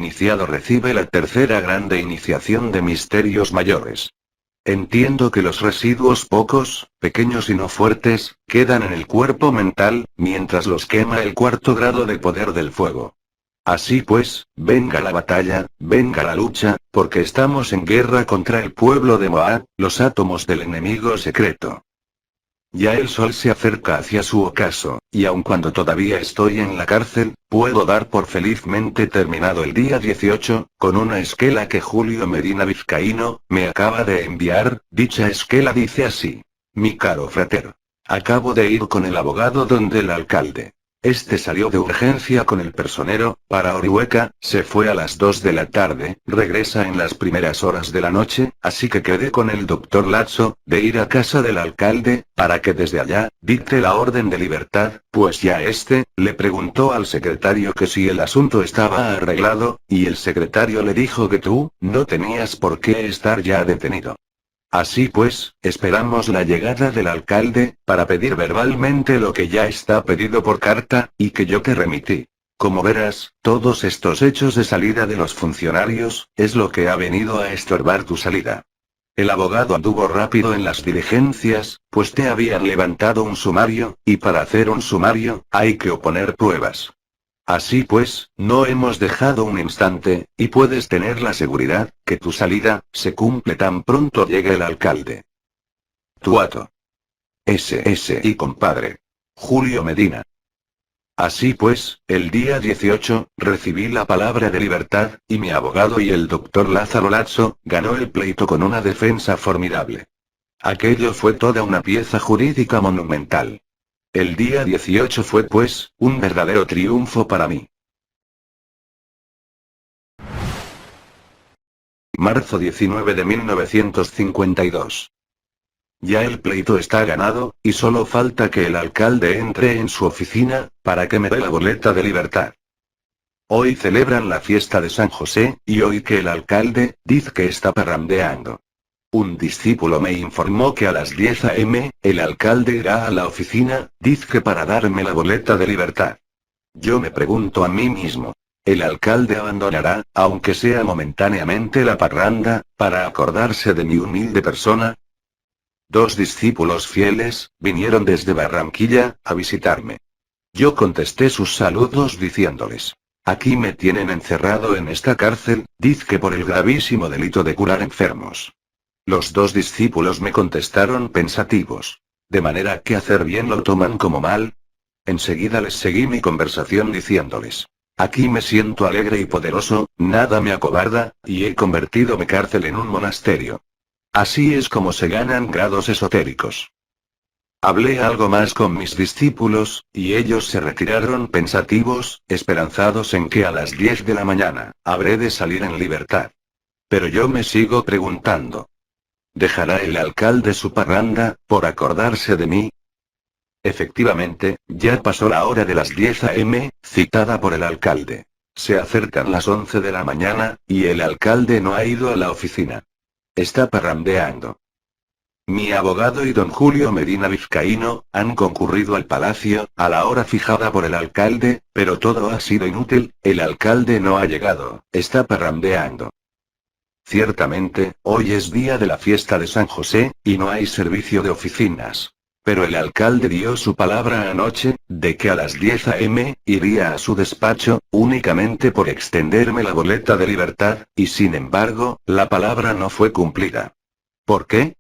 iniciado recibe la tercera grande iniciación de misterios mayores. Entiendo que los residuos pocos, pequeños y no fuertes, quedan en el cuerpo mental, mientras los quema el cuarto grado de poder del fuego. Así pues, venga la batalla, venga la lucha, porque estamos en guerra contra el pueblo de Moab, los átomos del enemigo secreto. Ya el sol se acerca hacia su ocaso, y aun cuando todavía estoy en la cárcel, puedo dar por felizmente terminado el día 18, con una esquela que Julio Medina Vizcaíno me acaba de enviar. Dicha esquela dice así: Mi caro frater. Acabo de ir con el abogado donde el alcalde. Este salió de urgencia con el personero, para Orihueca, se fue a las 2 de la tarde, regresa en las primeras horas de la noche, así que quedé con el doctor Lazo, de ir a casa del alcalde, para que desde allá, dicte la orden de libertad, pues ya le preguntó al secretario que si el asunto estaba arreglado, y el secretario le dijo que tú, no tenías por qué estar ya detenido. Así pues, esperamos la llegada del alcalde, para pedir verbalmente lo que ya está pedido por carta, y que yo te remití. Como verás, todos estos hechos de salida de los funcionarios, es lo que ha venido a estorbar tu salida. El abogado anduvo rápido en las diligencias, pues te habían levantado un sumario, y para hacer un sumario, hay que oponer pruebas. Así pues, no hemos dejado un instante, y puedes tener la seguridad, que tu salida, se cumple tan pronto llegue el alcalde. Tuato. S.S. y compadre. Julio Medina. Así pues, el día 18, recibí la palabra de libertad, y mi abogado y el doctor Lázaro Lazo, ganó el pleito con una defensa formidable. Aquello fue toda una pieza jurídica monumental. El día 18 fue pues, un verdadero triunfo para mí. Marzo 19 de 1952. Ya el pleito está ganado, y solo falta que el alcalde entre en su oficina, para que me dé la boleta de libertad. Hoy celebran la fiesta de San José, y hoy que el alcalde, dice que está parrandeando. Un discípulo me informó que a las 10 a.m., el alcalde irá a la oficina, dice que para darme la boleta de libertad. Yo me pregunto a mí mismo. ¿El alcalde abandonará, aunque sea momentáneamente la parranda, para acordarse de mi humilde persona? Dos discípulos fieles, vinieron desde Barranquilla, a visitarme. Yo contesté sus saludos diciéndoles: aquí me tienen encerrado en esta cárcel, dice que por el gravísimo delito de curar enfermos. Los dos discípulos me contestaron pensativos. ¿De manera que hacer bien lo toman como mal? Enseguida les seguí mi conversación diciéndoles: aquí me siento alegre y poderoso, nada me acobarda, y he convertido mi cárcel en un monasterio. Así es como se ganan grados esotéricos. Hablé algo más con mis discípulos, y ellos se retiraron pensativos, esperanzados en que a las 10 de la mañana, habré de salir en libertad. Pero yo me sigo preguntando. ¿Dejará el alcalde su parranda, por acordarse de mí? Efectivamente, ya pasó la hora de las 10 a.m., citada por el alcalde. Se acercan las 11 de la mañana, y el alcalde no ha ido a la oficina. Está parrandeando. Mi abogado y don Julio Medina Vizcaíno, han concurrido al palacio, a la hora fijada por el alcalde, pero todo ha sido inútil, el alcalde no ha llegado, está parrandeando. Ciertamente, hoy es día de la fiesta de San José, y no hay servicio de oficinas. Pero el alcalde dio su palabra anoche, de que a las 10 a.m., iría a su despacho, únicamente por extenderme la boleta de libertad, y sin embargo, la palabra no fue cumplida. ¿Por qué?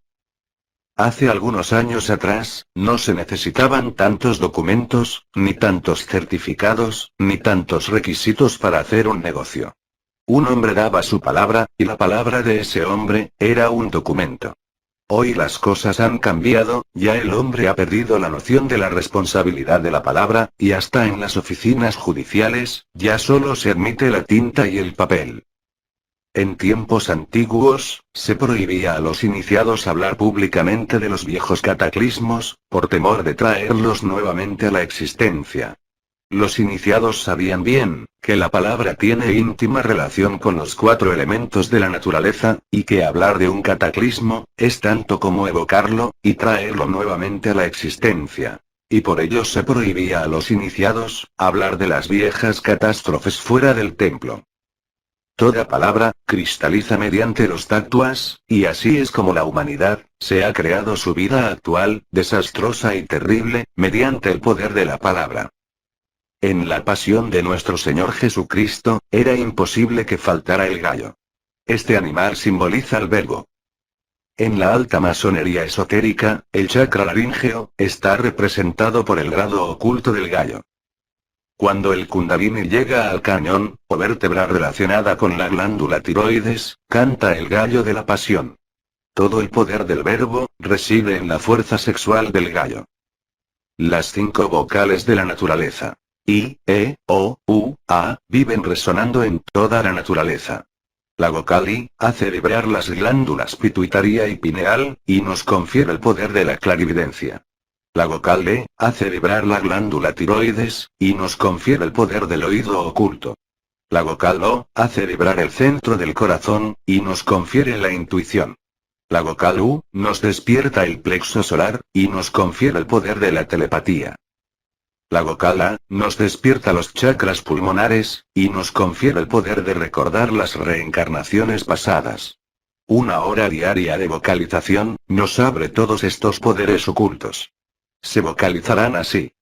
Hace algunos años atrás, no se necesitaban tantos documentos, ni tantos certificados, ni tantos requisitos para hacer un negocio. Un hombre daba su palabra, y la palabra de ese hombre, era un documento. Hoy las cosas han cambiado, ya el hombre ha perdido la noción de la responsabilidad de la palabra, y hasta en las oficinas judiciales, ya solo se admite la tinta y el papel. En tiempos antiguos, se prohibía a los iniciados hablar públicamente de los viejos cataclismos, por temor de traerlos nuevamente a la existencia. Los iniciados sabían bien, que la palabra tiene íntima relación con los 4 elementos de la naturaleza, y que hablar de un cataclismo, es tanto como evocarlo, y traerlo nuevamente a la existencia. Y por ello se prohibía a los iniciados, hablar de las viejas catástrofes fuera del templo. Toda palabra, cristaliza mediante los tactuas, y así es como la humanidad, se ha creado su vida actual, desastrosa y terrible, mediante el poder de la palabra. En la pasión de nuestro Señor Jesucristo, era imposible que faltara el gallo. Este animal simboliza al verbo. En la alta masonería esotérica, el chakra laríngeo, está representado por el grado oculto del gallo. Cuando el kundalini llega al cañón, o vértebra relacionada con la glándula tiroides, canta el gallo de la pasión. Todo el poder del verbo, reside en la fuerza sexual del gallo. Las 5 vocales de la naturaleza. I, E, O, U, A, viven resonando en toda la naturaleza. La vocal I, hace vibrar las glándulas pituitaria y pineal, y nos confiere el poder de la clarividencia. La vocal E, hace vibrar la glándula tiroides, y nos confiere el poder del oído oculto. La vocal O, hace vibrar el centro del corazón, y nos confiere la intuición. La vocal U, nos despierta el plexo solar, y nos confiere el poder de la telepatía. La vocal A, nos despierta los chakras pulmonares, y nos confiere el poder de recordar las reencarnaciones pasadas. Una hora diaria de vocalización, nos abre todos estos poderes ocultos. Se vocalizarán así.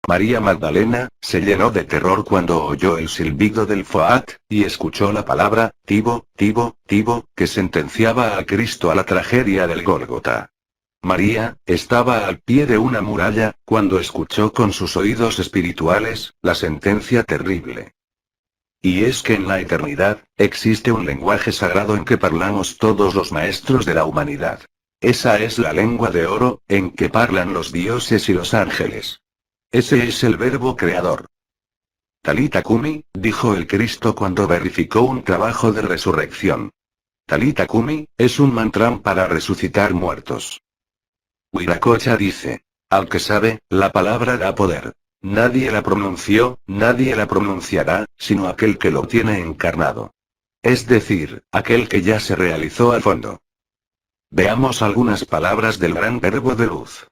María Magdalena, se llenó de terror cuando oyó el silbido del Foat, y escuchó la palabra, Tibo, Tibo, Tibo, que sentenciaba a Cristo a la tragedia del Gólgota. María, estaba al pie de una muralla, cuando escuchó con sus oídos espirituales, la sentencia terrible. Y es que en la eternidad, existe un lenguaje sagrado en que parlamos todos los maestros de la humanidad. Esa es la lengua de oro, en que parlan los dioses y los ángeles. Ese es el verbo creador. Talita Kumi, dijo el Cristo cuando verificó un trabajo de resurrección. Talita Kumi, es un mantra para resucitar muertos. Wiracocha dice, al que sabe, la palabra da poder. Nadie la pronunció, nadie la pronunciará, sino aquel que lo tiene encarnado. Es decir, aquel que ya se realizó al fondo. Veamos algunas palabras del gran verbo de luz.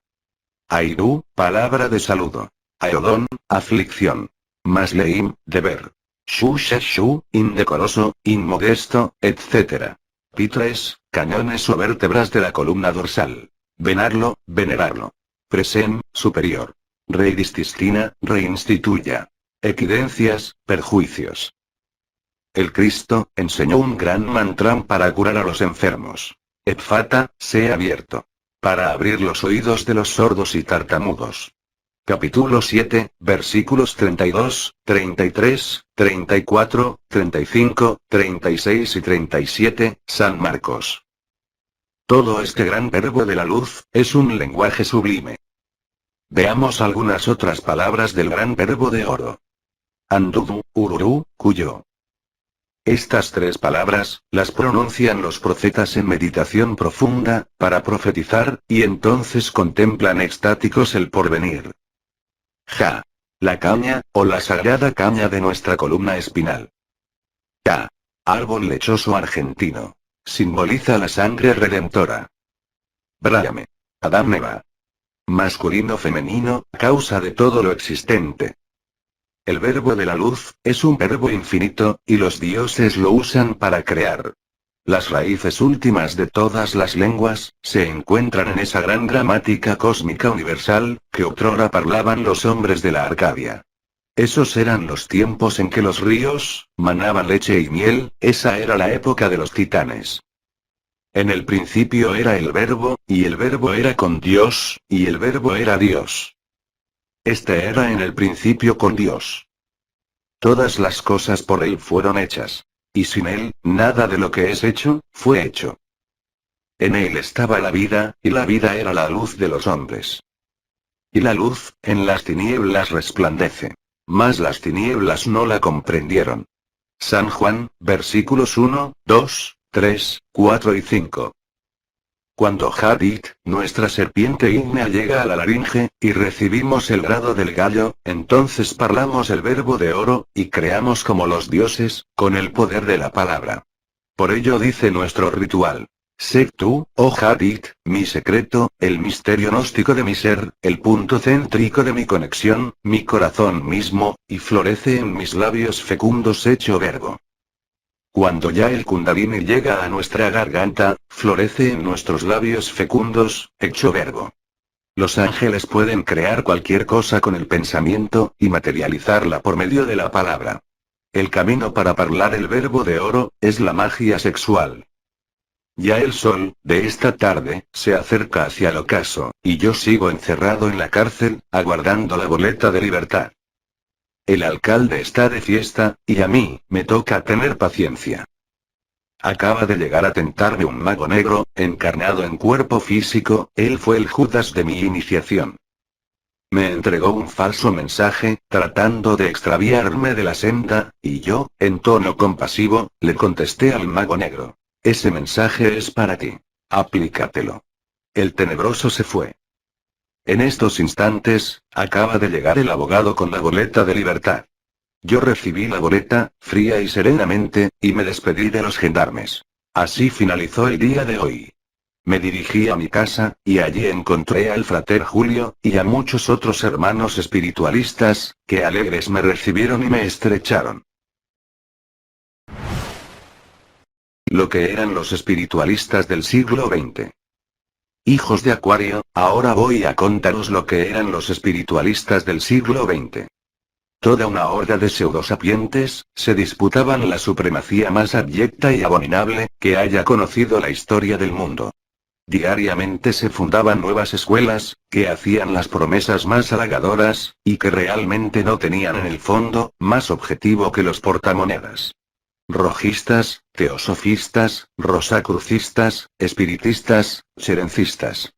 Airu, palabra de saludo. Aeodón, aflicción. Masleim, deber. Shu, indecoroso, inmodesto, etc. Pitres, cañones o vértebras de la columna dorsal. Venarlo, venerarlo. Presem, superior. Reidististina, reinstituya. Equidencias, perjuicios. El Cristo, enseñó un gran mantra para curar a los enfermos. Epfata, sea abierto. Para abrir los oídos de los sordos y tartamudos. Capítulo 7, versículos 32, 33, 34, 35, 36 y 37, San Marcos. Todo este gran verbo de la luz, es un lenguaje sublime. Veamos algunas otras palabras del gran verbo de oro. Andudu, ururu, cuyo. Estas 3 palabras, las pronuncian los profetas en meditación profunda, para profetizar, y entonces contemplan extáticos el porvenir. Ja. La caña, o la sagrada caña de nuestra columna espinal. Ka. Árbol lechoso argentino. Simboliza la sangre redentora. Brahme. Adán Eva. Masculino femenino, causa de todo lo existente. El verbo de la luz, es un verbo infinito, y los dioses lo usan para crear. Las raíces últimas de todas las lenguas, se encuentran en esa gran gramática cósmica universal, que otrora parlaban los hombres de la Arcadia. Esos eran los tiempos en que los ríos, manaban leche y miel, esa era la época de los titanes. En el principio era el Verbo, y el Verbo era con Dios, y el Verbo era Dios. Este era en el principio con Dios. Todas las cosas por él fueron hechas. Y sin él, nada de lo que es hecho, fue hecho. En él estaba la vida, y la vida era la luz de los hombres. Y la luz, en las tinieblas resplandece. Mas las tinieblas no la comprendieron. San Juan, versículos 1, 2, 3, 4 y 5. Cuando Hadith, nuestra serpiente ígnea llega a la laringe, y recibimos el grado del gallo, entonces parlamos el verbo de oro, y creamos como los dioses, con el poder de la palabra. Por ello dice nuestro ritual. Sé tú, oh Hadith, mi secreto, el misterio gnóstico de mi ser, el punto céntrico de mi conexión, mi corazón mismo, y florece en mis labios fecundos hecho verbo. Cuando ya el Kundalini llega a nuestra garganta, florece en nuestros labios fecundos, hecho verbo. Los ángeles pueden crear cualquier cosa con el pensamiento, y materializarla por medio de la palabra. El camino para hablar el verbo de oro, es la magia sexual. Ya el sol, de esta tarde, se acerca hacia el ocaso, y yo sigo encerrado en la cárcel, aguardando la boleta de libertad. El alcalde está de fiesta, y a mí, me toca tener paciencia. Acaba de llegar a tentarme un mago negro, encarnado en cuerpo físico, él fue el Judas de mi iniciación. Me entregó un falso mensaje, tratando de extraviarme de la senda, y yo, en tono compasivo, le contesté al mago negro. Ese mensaje es para ti. Aplícatelo. El tenebroso se fue. En estos instantes, acaba de llegar el abogado con la boleta de libertad. Yo recibí la boleta, fría y serenamente, y me despedí de los gendarmes. Así finalizó el día de hoy. Me dirigí a mi casa, y allí encontré al frater Julio, y a muchos otros hermanos espiritualistas, que alegres me recibieron y me estrecharon. Lo que eran los espiritualistas del siglo XX. Hijos de Acuario, ahora voy a contaros lo que eran los espiritualistas del siglo XX. Toda una horda de pseudosapientes, se disputaban la supremacía más abyecta y abominable, que haya conocido la historia del mundo. Diariamente se fundaban nuevas escuelas, que hacían las promesas más halagadoras, y que realmente no tenían en el fondo, más objetivo que los portamonedas. Rojistas, teosofistas, rosacrucistas, espiritistas, xerencistas.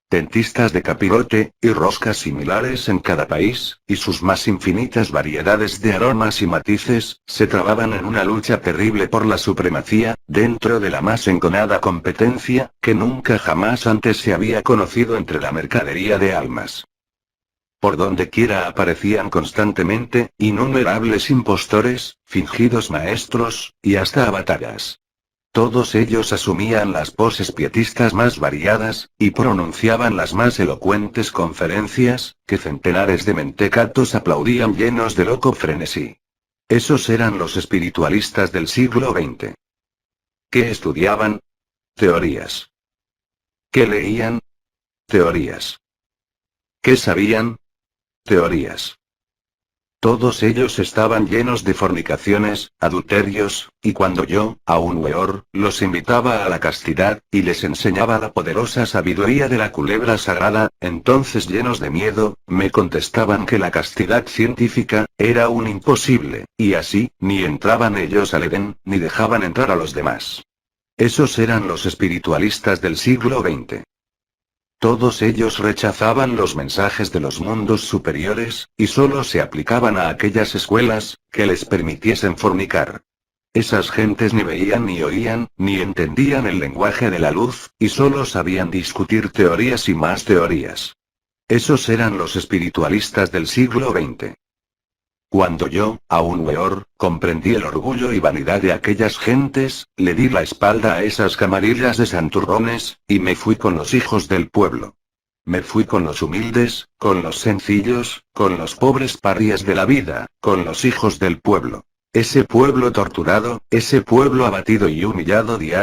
Tentistas de capirote, y roscas similares en cada país, y sus más infinitas variedades de aromas y matices, se trababan en una lucha terrible por la supremacía, dentro de la más enconada competencia, que nunca jamás antes se había conocido entre la mercadería de almas. Por donde quiera aparecían constantemente, innumerables impostores, fingidos maestros, y hasta avataras. Todos ellos asumían las poses pietistas más variadas, y pronunciaban las más elocuentes conferencias, que centenares de mentecatos aplaudían llenos de loco frenesí. Esos eran los espiritualistas del siglo XX. ¿Qué estudiaban? Teorías. ¿Qué leían? Teorías. ¿Qué sabían? Teorías. Todos ellos estaban llenos de fornicaciones, adulterios, y cuando yo, aún weor, los invitaba a la castidad, y les enseñaba la poderosa sabiduría de la culebra sagrada, entonces llenos de miedo, me contestaban que la castidad científica, era un imposible, y así, ni entraban ellos al Edén, ni dejaban entrar a los demás. Esos eran los espiritualistas del siglo XX. Todos ellos rechazaban los mensajes de los mundos superiores, y solo se aplicaban a aquellas escuelas, que les permitiesen fornicar. Esas gentes ni veían ni oían, ni entendían el lenguaje de la luz, y solo sabían discutir teorías y más teorías. Esos eran los espiritualistas del siglo XX. Cuando yo, aún weor, comprendí el orgullo y vanidad de aquellas gentes, le di la espalda a esas camarillas de santurrones, y me fui con los hijos del pueblo. Me fui con los humildes, con los sencillos, con los pobres parias de la vida, con los hijos del pueblo. Ese pueblo torturado, ese pueblo abatido y humillado diariamente.